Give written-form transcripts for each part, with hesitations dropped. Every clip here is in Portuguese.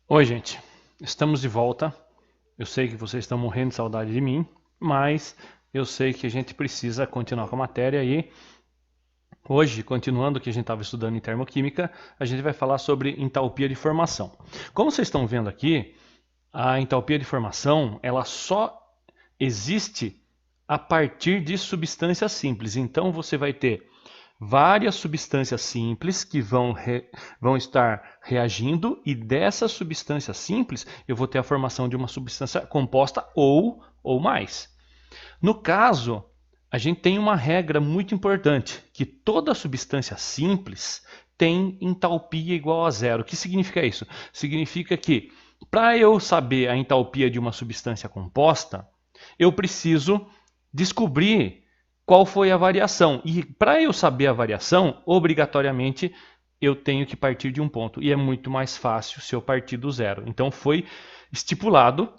Oi, gente. Estamos de volta. Eu sei que vocês estão morrendo de saudade de mim, mas eu sei que a gente precisa continuar com a matéria e hoje, continuando o que a gente estava estudando em termoquímica, a gente vai falar sobre entalpia de formação. Como vocês estão vendo aqui, a entalpia de formação, ela só existe a partir de substâncias simples. Então você vai ter várias substâncias simples que vão estar reagindo, e dessas substâncias simples eu vou ter a formação de uma substância composta ou mais. No caso, a gente tem uma regra muito importante, que toda substância simples tem entalpia igual a zero. O que significa isso? Significa que para eu saber a entalpia de uma substância composta, eu preciso descobrir qual foi a variação. E para eu saber a variação, obrigatoriamente eu tenho que partir de um ponto. E é muito mais fácil se eu partir do zero. Então foi estipulado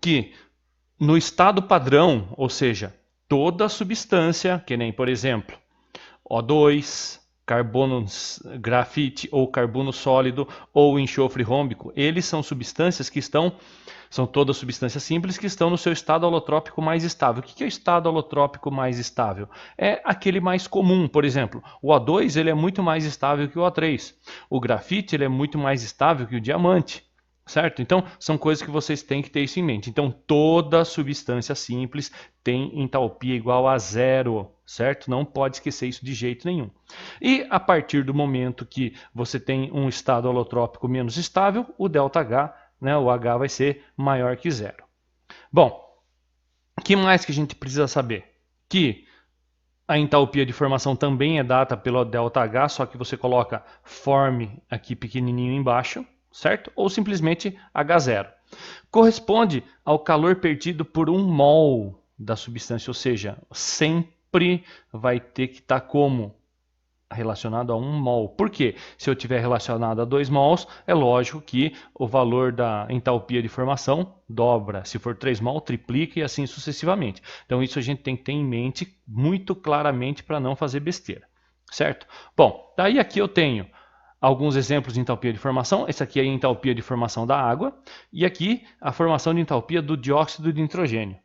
que no estado padrão, ou seja, toda substância, que nem por exemplo O2, carbono grafite ou carbono sólido ou enxofre rômbico, eles são substâncias que são todas substâncias simples que estão no seu estado alotrópico mais estável. O que é o estado alotrópico mais estável? É aquele mais comum, por exemplo, o O2 ele é muito mais estável que o O3, o grafite ele é muito mais estável que o diamante. Certo? Então, são coisas que vocês têm que ter isso em mente. Então, toda substância simples tem entalpia igual a zero, certo? Não pode esquecer isso de jeito nenhum. E a partir do momento que você tem um estado alotrópico menos estável, o ΔH, né, o H vai ser maior que zero. Bom, o que mais que a gente precisa saber? Que a entalpia de formação também é dada pelo ΔH, só que você coloca form aqui pequenininho embaixo, certo? Ou simplesmente H0. Corresponde ao calor perdido por 1 mol da substância, ou seja, sempre vai ter que estar como? Relacionado a 1 mol. Por quê? Se eu tiver relacionado a 2 mols, é lógico que o valor da entalpia de formação dobra. Se for 3 mol, triplica e assim sucessivamente. Então isso a gente tem que ter em mente muito claramente para não fazer besteira. Certo? Bom, daí aqui eu tenho alguns exemplos de entalpia de formação. Esse aqui é a entalpia de formação da água. E aqui a formação de entalpia do dióxido de nitrogênio.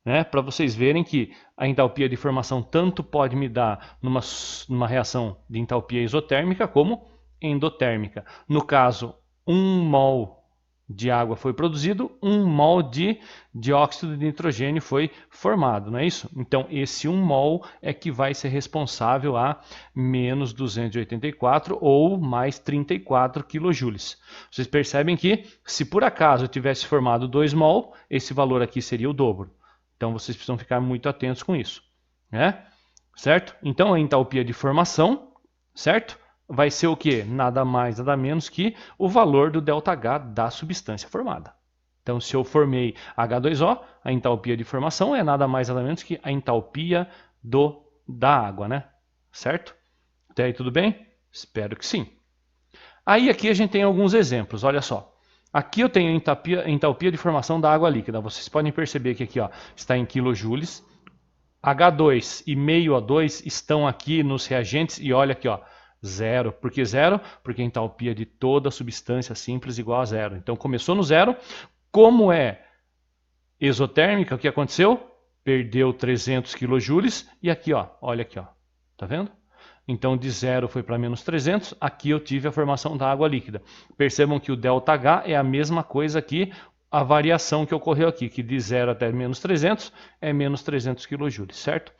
Né? Para vocês verem que a entalpia de formação tanto pode me dar numa reação de entalpia isotérmica como endotérmica. No caso, 1 mol de água foi produzido, 1 mol de dióxido de nitrogênio foi formado, não é isso? Então, esse 1 mol é que vai ser responsável a menos 284 ou mais 34 kJ. Vocês percebem que, se por acaso eu tivesse formado 2 mol, esse valor aqui seria o dobro. Então vocês precisam ficar muito atentos com isso, né? Certo? Então a entalpia de formação, certo? Vai ser o quê? Nada mais, nada menos que o valor do ΔH da substância formada. Então se eu formei H2O, a entalpia de formação é nada mais, nada menos que a entalpia da água, né? Certo? Até aí tudo bem? Espero que sim. Aí aqui a gente tem alguns exemplos, olha só. Aqui eu tenho a entalpia de formação da água líquida. Vocês podem perceber que aqui ó, está em quilojoules. H2 e meio O2 estão aqui nos reagentes e olha aqui, ó, zero. Por que zero? Porque a entalpia de toda substância simples é igual a zero. Então começou no zero. Como é exotérmica, o que aconteceu? Perdeu 300 quilojoules e aqui, ó, olha aqui, ó, tá vendo? Então, de 0 foi para menos 300. Aqui eu tive a formação da água líquida. Percebam que o ΔH é a mesma coisa que a variação que ocorreu aqui, que de 0 até menos 300 é menos 300 kJ, certo?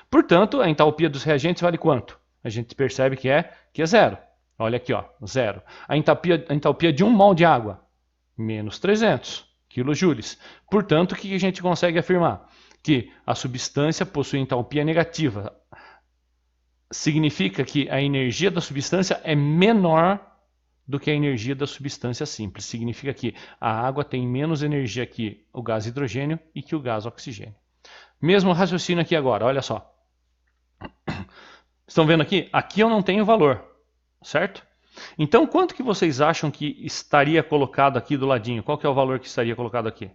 Portanto, a entalpia dos reagentes vale quanto? A gente percebe que é zero. Olha aqui, ó, zero. A entalpia de 1 mol de água, menos 300 kJ. Portanto, o que a gente consegue afirmar? Que a substância possui entalpia negativa. Significa que a energia da substância é menor do que a energia da substância simples. Significa que a água tem menos energia que o gás hidrogênio e que o gás oxigênio. Mesmo raciocínio aqui agora, olha só. Estão vendo aqui? Aqui eu não tenho valor, certo? Então, quanto que vocês acham que estaria colocado aqui do ladinho? Qual que é o valor que estaria colocado aqui?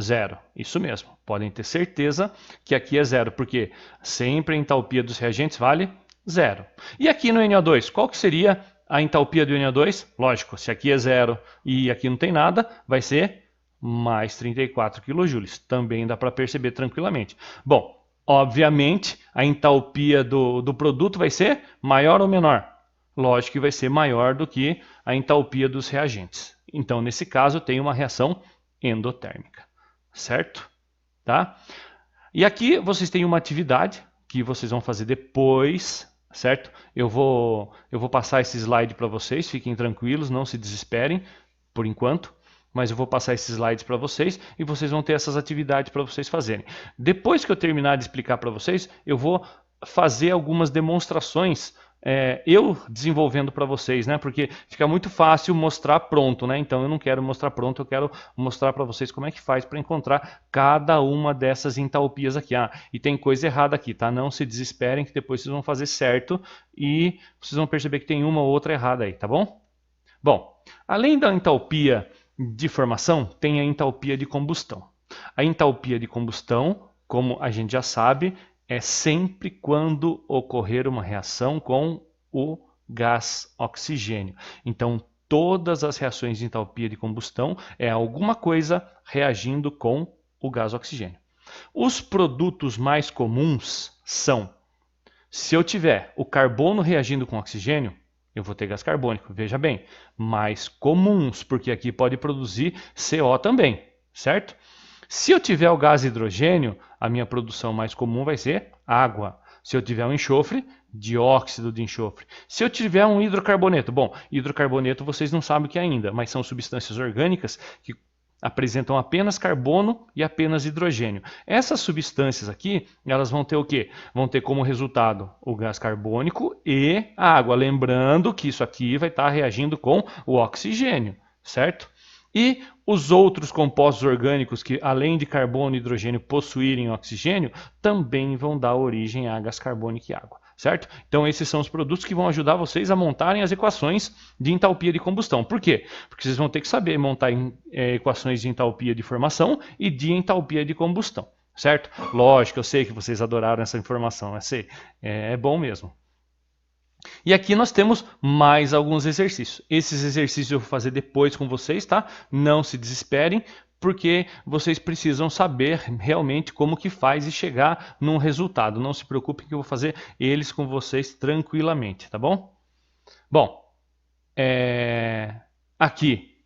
Zero. Isso mesmo. Podem ter certeza que aqui é zero, porque sempre a entalpia dos reagentes vale zero. E aqui no NO2, qual que seria a entalpia do NO2? Lógico, se aqui é 0 e aqui não tem nada, vai ser mais 34 kJ. Também dá para perceber tranquilamente. Bom, obviamente, a entalpia do produto vai ser maior ou menor? Lógico que vai ser maior do que a entalpia dos reagentes. Então, nesse caso, tem uma reação endotérmica, certo? Tá? E aqui vocês têm uma atividade que vocês vão fazer depois, certo? Eu vou passar esse slide para vocês, fiquem tranquilos, não se desesperem por enquanto, mas eu vou passar esses slides para vocês e vocês vão ter essas atividades para vocês fazerem. Depois que eu terminar de explicar para vocês, eu vou fazer algumas demonstrações eu desenvolvendo para vocês, né? Porque fica muito fácil mostrar pronto, né? Então eu não quero mostrar pronto, eu quero mostrar para vocês como é que faz para encontrar cada uma dessas entalpias aqui. Ah, e tem coisa errada aqui, tá? Não se desesperem que depois vocês vão fazer certo e vocês vão perceber que tem uma ou outra errada aí, tá bom? Bom, além da entalpia de formação, tem a entalpia de combustão. A entalpia de combustão, como a gente já sabe, é sempre quando ocorrer uma reação com o gás oxigênio. Então, todas as reações de entalpia de combustão é alguma coisa reagindo com o gás oxigênio. Os produtos mais comuns são, se eu tiver o carbono reagindo com oxigênio, eu vou ter gás carbônico, veja bem, mais comuns, porque aqui pode produzir CO também, certo? Se eu tiver o gás hidrogênio, a minha produção mais comum vai ser água. Se eu tiver um enxofre, dióxido de enxofre. Se eu tiver um hidrocarboneto, bom, hidrocarboneto vocês não sabem o que é ainda, mas são substâncias orgânicas que apresentam apenas carbono e apenas hidrogênio. Essas substâncias aqui, elas vão ter o quê? Vão ter como resultado o gás carbônico e a água. Lembrando que isso aqui vai estar reagindo com o oxigênio, certo? E os outros compostos orgânicos que, além de carbono e hidrogênio, possuírem oxigênio, também vão dar origem a gás carbônico e água, certo? Então esses são os produtos que vão ajudar vocês a montarem as equações de entalpia de combustão. Por quê? Porque vocês vão ter que saber montar equações de entalpia de formação e de entalpia de combustão, certo? Lógico, eu sei que vocês adoraram essa informação, eu sei, é bom mesmo. E aqui nós temos mais alguns exercícios. Esses exercícios eu vou fazer depois com vocês, tá? Não se desesperem, porque vocês precisam saber realmente como que faz e chegar num resultado. Não se preocupem que eu vou fazer eles com vocês tranquilamente, tá bom? Bom, aqui,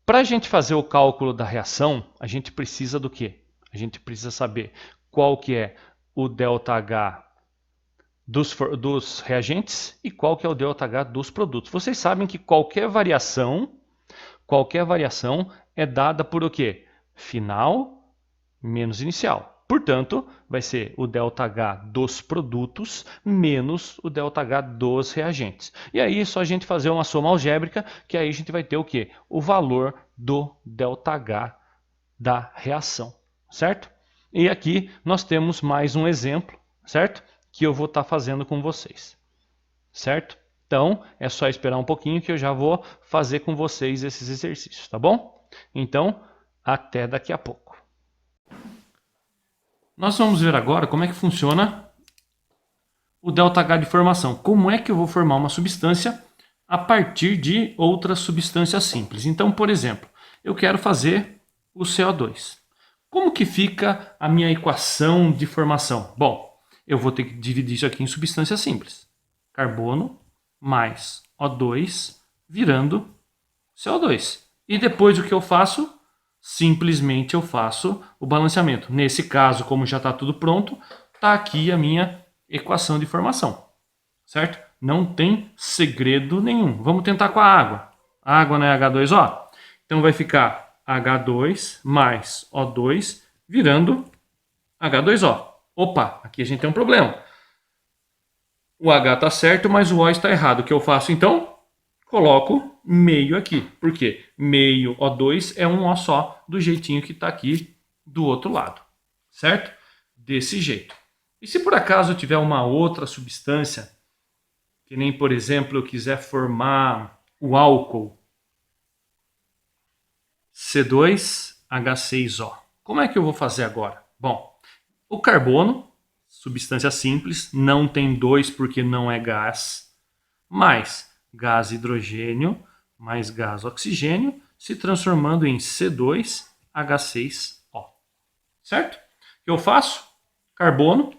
para a gente fazer o cálculo da reação, a gente precisa do quê? A gente precisa saber qual que é o ΔH dos reagentes e qual que é o ΔH dos produtos. Vocês sabem que qualquer variação é dada por o quê? Final menos inicial. Portanto, vai ser o ΔH dos produtos menos o ΔH dos reagentes. E aí é só a gente fazer uma soma algébrica, que aí a gente vai ter o quê? O valor do ΔH da reação, certo? E aqui nós temos mais um exemplo, certo? Que eu vou estar fazendo com vocês, certo? Então, é só esperar um pouquinho que eu já vou fazer com vocês esses exercícios, tá bom? Então, até daqui a pouco. Nós vamos ver agora como é que funciona o ΔH de formação. Como é que eu vou formar uma substância a partir de outras substâncias simples. Então, por exemplo, eu quero fazer o CO2. Como que fica a minha equação de formação? Bom, eu vou ter que dividir isso aqui em substâncias simples. Carbono mais O2 virando CO2. E depois o que eu faço? Simplesmente eu faço o balanceamento. Nesse caso, como já está tudo pronto, está aqui a minha equação de formação. Certo? Não tem segredo nenhum. Vamos tentar com a água. A água não é H2O? Então vai ficar H2 mais O2 virando H2O. Opa, aqui a gente tem um problema. O H está certo, mas o O está errado. O que eu faço então? Coloco meio aqui. Por quê? Meio O2 é um O só, do jeitinho que está aqui do outro lado. Certo? Desse jeito. E se por acaso eu tiver uma outra substância, que nem, por exemplo, eu quiser formar o álcool C2H6O. Como é que eu vou fazer agora? Bom, o carbono, substância simples, não tem 2 porque não é gás. mais gás hidrogênio, mais gás oxigênio, se transformando em C2H6O. Certo? O que eu faço? Carbono,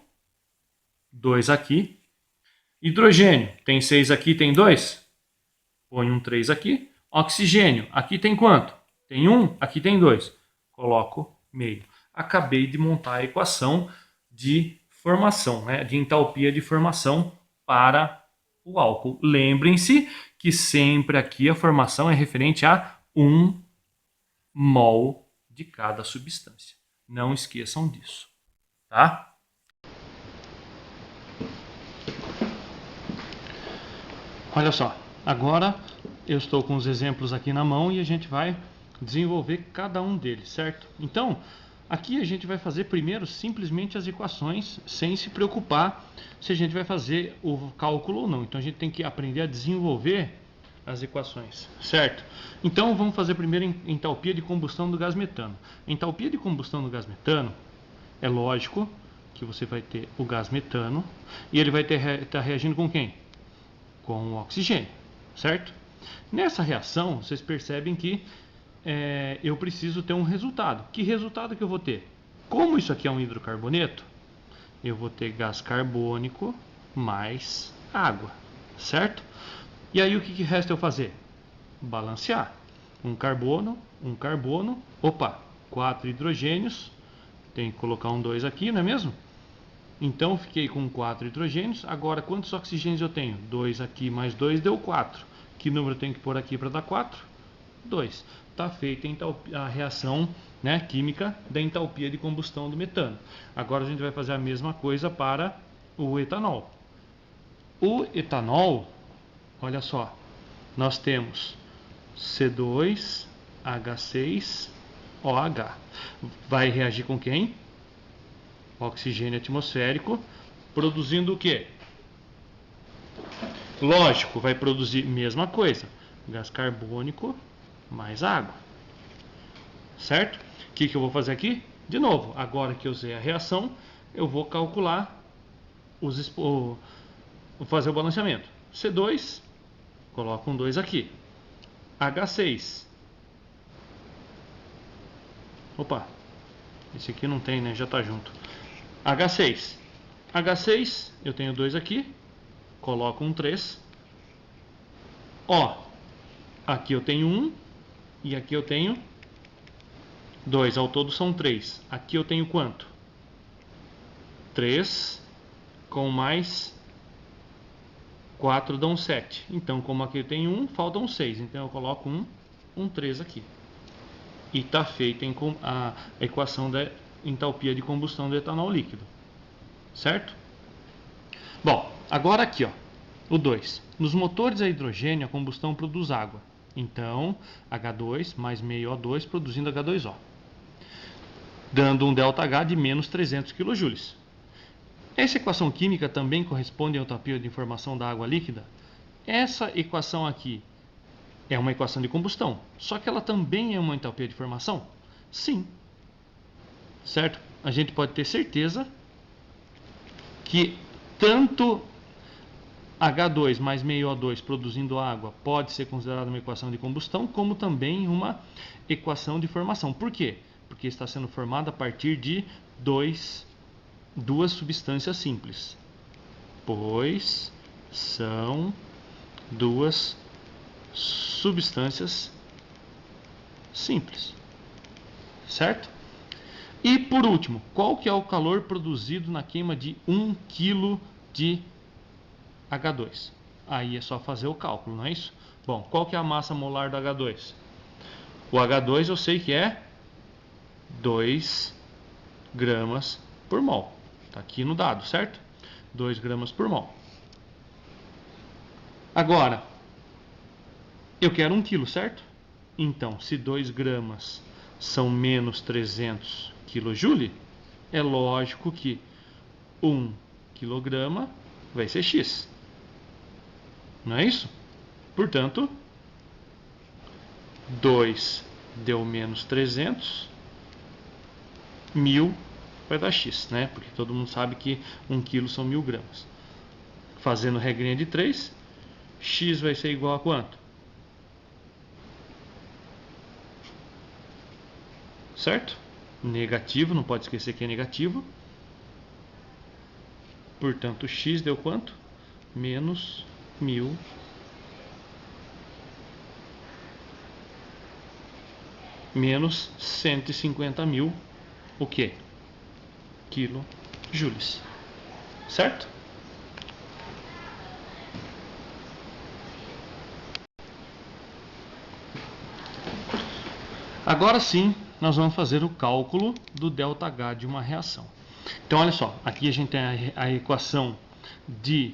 2 aqui. Hidrogênio, tem 6 aqui, tem 2. Põe um 3 aqui. Oxigênio, aqui tem quanto? Tem 1, aqui tem 2. Coloco meio. Acabei de montar a equação de formação, né, de entalpia de formação para o álcool. Lembrem-se que sempre aqui a formação é referente a 1 mol de cada substância. Não esqueçam disso, tá? Olha só, agora eu estou com os exemplos aqui na mão e a gente vai desenvolver cada um deles, certo? Então, aqui a gente vai fazer primeiro simplesmente as equações, sem se preocupar se a gente vai fazer o cálculo ou não. Então a gente tem que aprender a desenvolver as equações, certo? Então vamos fazer primeiro entalpia de combustão do gás metano. Entalpia de combustão do gás metano, é lógico que você vai ter o gás metano e ele vai estar reagindo com quem? Com o oxigênio, certo? Nessa reação, vocês percebem que eu preciso ter um resultado. Que resultado que eu vou ter? Como isso aqui é um hidrocarboneto, eu vou ter gás carbônico mais água, certo? E aí o que resta eu fazer? Balancear. Um carbono, opa, 4 hidrogênios, tem que colocar um 2 aqui, não é mesmo? Então fiquei com 4 hidrogênios. Agora quantos oxigênios eu tenho? 2 aqui mais 2 deu 4. Que número eu tenho que pôr aqui para dar 4? 2. Está feita a reação, né, química da entalpia de combustão do metano. Agora a gente vai fazer a mesma coisa para o etanol. O etanol, olha só, nós temos C2H6OH. Vai reagir com quem? Oxigênio atmosférico, produzindo o quê? Lógico, vai produzir a mesma coisa, gás carbônico mais água, certo? O que eu vou fazer aqui? De novo, agora que eu usei a reação, eu vou calcular, vou fazer o balanceamento. C2, coloco um 2 aqui. H6. Opa, esse aqui não tem, né? Já está junto. H6. H6, eu tenho 2 aqui. Coloco um 3. Ó, aqui eu tenho 1 e aqui eu tenho 2. Ao todo são 3. Aqui eu tenho quanto? 3 com mais 4 dão 7. Então, como aqui eu tenho 1, faltam 6. Então eu coloco um 3 aqui. E está feita a equação da entalpia de combustão do etanol líquido. Certo? Bom, agora aqui, ó, o 2. Nos motores a hidrogênio, a combustão produz água. Então, H2 mais meio O2 produzindo H2O. Dando um ΔH de menos 300 kJ. Essa equação química também corresponde à entalpia de formação da água líquida? Essa equação aqui é uma equação de combustão, só que ela também é uma entalpia de formação? Sim. Certo? A gente pode ter certeza que tanto H2 mais meio O2 produzindo água pode ser considerada uma equação de combustão, como também uma equação de formação. Por quê? Porque está sendo formada a partir de duas substâncias simples, pois são duas substâncias simples, certo? E por último, qual que é o calor produzido na queima de 1 kg de H2? Aí é só fazer o cálculo, não é isso? Bom, qual que é a massa molar do H2? O H2 eu sei que é 2 gramas por mol. Está aqui no dado, certo? 2 gramas por mol. Agora, eu quero 1 kg, certo? Então, se 2 gramas são menos 300 kJ, é lógico que 1 kg vai ser X. Não é isso? Portanto, 2 deu menos 300, 1000 vai dar X, né? Porque todo mundo sabe que 1 kg são 1000 gramas. Fazendo regrinha de 3, X vai ser igual a quanto? Certo? Negativo, não pode esquecer que é negativo. Portanto, X deu quanto? Menos 1000. Menos 150.000. O quê? Quilojoules. Certo? Agora sim, nós vamos fazer o cálculo do ΔH de uma reação. Então, olha só, aqui a gente tem a equação de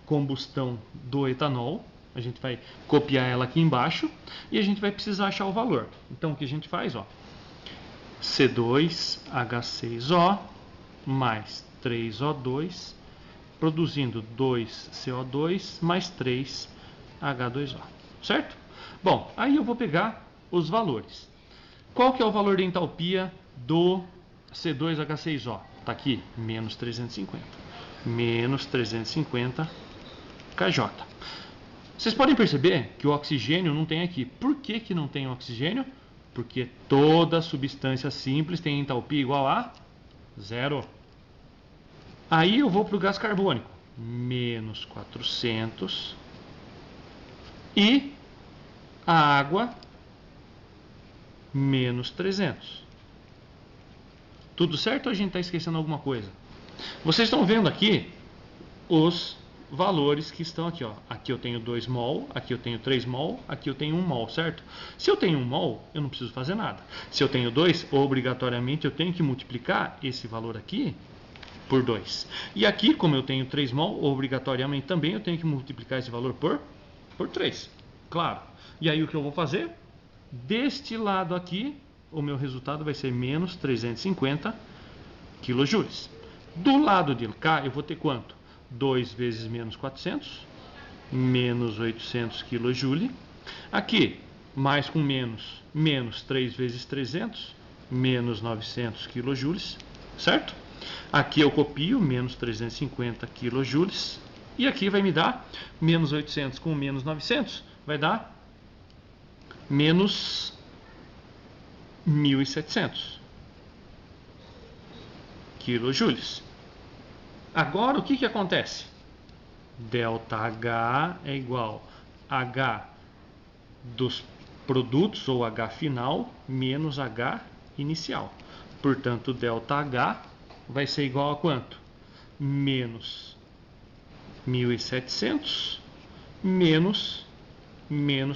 combustão do etanol. A gente vai copiar ela aqui embaixo e a gente vai precisar achar o valor. Então, o que a gente faz? Ó, C2H6O mais 3O2, produzindo 2CO2 mais 3H2O. Certo? Bom, aí eu vou pegar os valores. Qual que é o valor de entalpia do C2H6O? Está aqui, menos 350. Menos 350 kJ. Vocês podem perceber que o oxigênio não tem aqui. Por que que não tem oxigênio? Porque toda substância simples tem entalpia igual a zero. Aí eu vou para o gás carbônico. Menos 400. E a água, menos 300. Tudo certo ou a gente está esquecendo alguma coisa? Vocês estão vendo aqui os valores que estão aqui, ó. Aqui eu tenho 2 mol, aqui eu tenho 3 mol, aqui eu tenho 1 mol, certo? Se eu tenho 1 mol, eu não preciso fazer nada. Se eu tenho 2, obrigatoriamente eu tenho que multiplicar esse valor aqui por 2. E aqui, como eu tenho 3 mol, obrigatoriamente também eu tenho que multiplicar esse valor por 3. Claro. E aí o que eu vou fazer? Deste lado aqui, o meu resultado vai ser menos 350 kJ. Do lado de cá, eu vou ter quanto? 2 vezes menos 400, menos 800 kJ. Aqui, mais com menos, menos 3 vezes 300, menos 900 kJ, certo? Aqui eu copio, menos 350 kJ. E aqui vai me dar menos 800 com menos 900, vai dar menos 1.700 kJ. Agora, o que acontece? ΔH é igual a H dos produtos, ou H final, menos H inicial. Portanto, ΔH vai ser igual a quanto? Menos 1.700 menos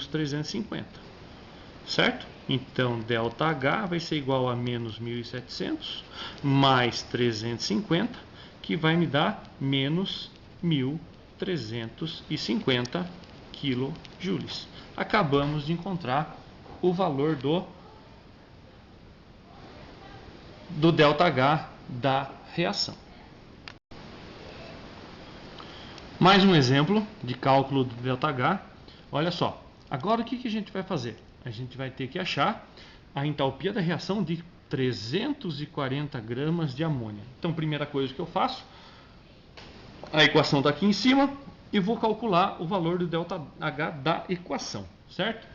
350. Certo? Então, ΔH vai ser igual a menos 1.700 mais 350, que vai me dar menos 1.350 kJ. Acabamos de encontrar o valor do ΔH da reação. Mais um exemplo de cálculo do ΔH. Olha só, agora o que a gente vai fazer? A gente vai ter que achar a entalpia da reação de 340 gramas de amônia. Então, primeira coisa que eu faço, a equação está aqui em cima e vou calcular o valor do ΔH da equação, certo?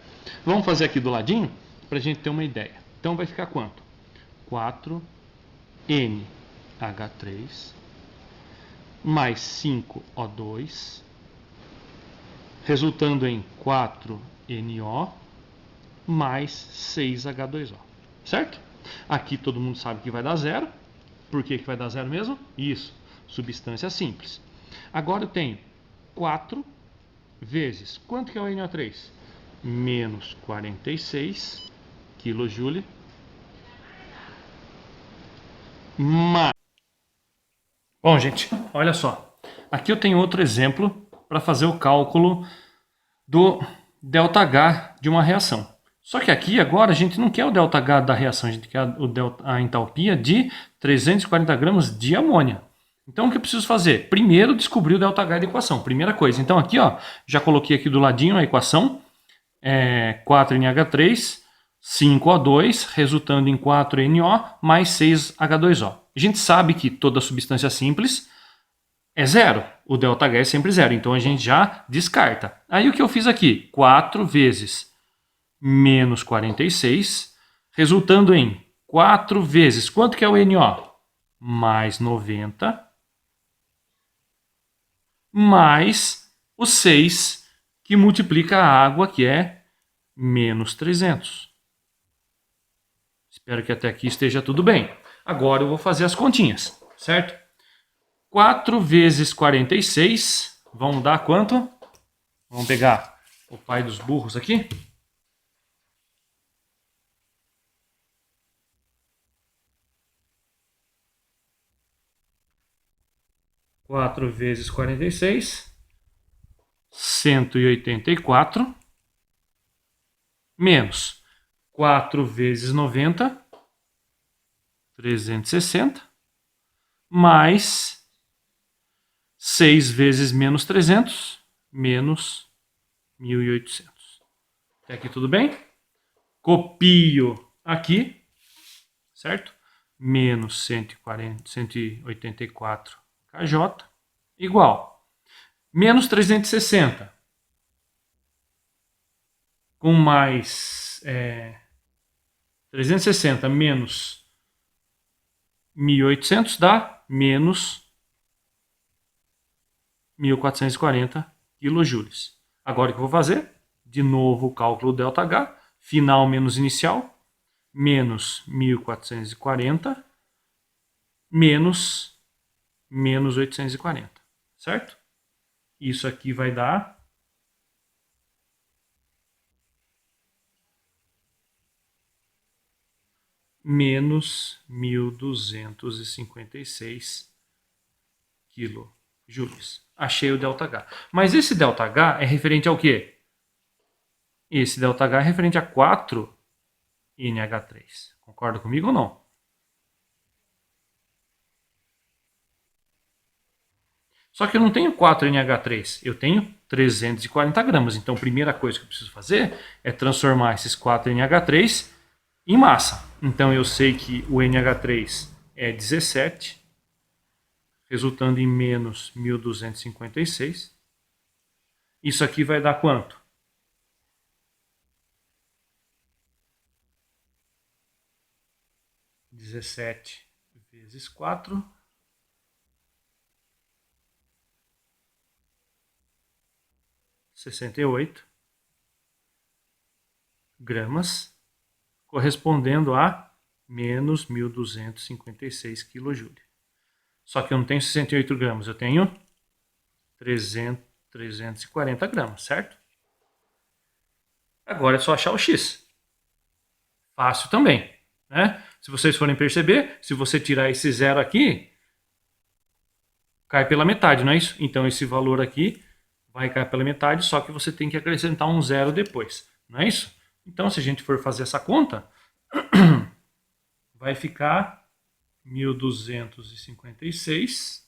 Vamos fazer aqui do ladinho para a gente ter uma ideia. Então, vai ficar quanto? 4NH3 mais 5O2, resultando em 4NO mais 6H2O, certo? Aqui todo mundo sabe que vai dar zero. Por que vai dar zero mesmo? Isso, substância simples. Agora eu tenho 4 vezes, quanto que é o NO3? Menos 46 kJ mais... Bom, gente, olha só. Aqui eu tenho outro exemplo para fazer o cálculo do ΔH de uma reação. Só que aqui agora a gente não quer o ΔH da reação, a gente quer a entalpia de 340 gramas de amônia. Então o que eu preciso fazer? Primeiro descobrir o ΔH da equação, primeira coisa. Então aqui, ó, já coloquei aqui do ladinho a equação, 4NH3, 5O2, resultando em 4NO mais 6H2O. A gente sabe que toda substância simples é zero. O ΔH é sempre zero, então a gente já descarta. Aí o que eu fiz aqui? 4 vezes menos 46, resultando em 4 vezes, quanto que é o NO? Mais 90, mais o 6, que multiplica a água, que é menos 300. Espero que até aqui esteja tudo bem. Agora eu vou fazer as continhas, certo? 4 vezes 46 vão dar quanto? Vamos pegar o pai dos burros aqui. 4 vezes 46, 184, menos 4 vezes 90, 360, mais 6 vezes menos 300, menos 1.800. Até aqui tudo bem? Copio aqui, certo? Menos 140, 184 KJ, igual. Menos 360, com mais 360 menos 1.800 dá menos 1.440 kJ. Agora o que eu vou fazer? De novo o cálculo ΔH, final menos inicial, menos 1.440, menos 840, certo? Isso aqui vai dar menos 1.256 kJ. Achei o ΔH. Mas esse ΔH é referente ao quê? Esse ΔH é referente a 4 NH3. Concorda comigo ou não? Só que eu não tenho 4 NH3, eu tenho 340 gramas. Então a primeira coisa que eu preciso fazer é transformar esses 4 NH3 em massa. Então eu sei que o NH3 é 17, resultando em menos 1.256. Isso aqui vai dar quanto? Dezessete vezes 4. 68 gramas, correspondendo a menos 1.256 kJ. Só que eu não tenho 68 gramas, eu tenho 340 gramas, certo? Agora é só achar o X. Fácil também, né? Se vocês forem perceber, se você tirar esse zero aqui, cai pela metade, não é isso? Então esse valor aqui vai cair pela metade, só que você tem que acrescentar um zero depois, não é isso? Então se a gente for fazer essa conta, vai ficar 1.256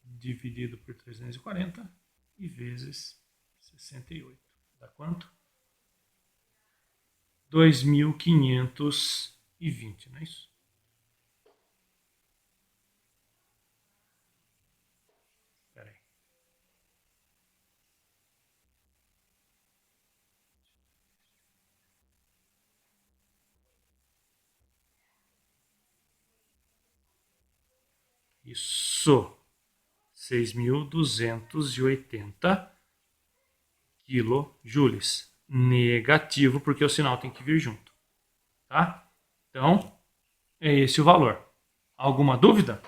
dividido por 340 e vezes 68. Dá quanto? 2.520, não é isso? Espera aí. Isso. 6.280 kJ. Negativo, porque o sinal tem que vir junto. Tá? Então, é esse o valor. Alguma dúvida?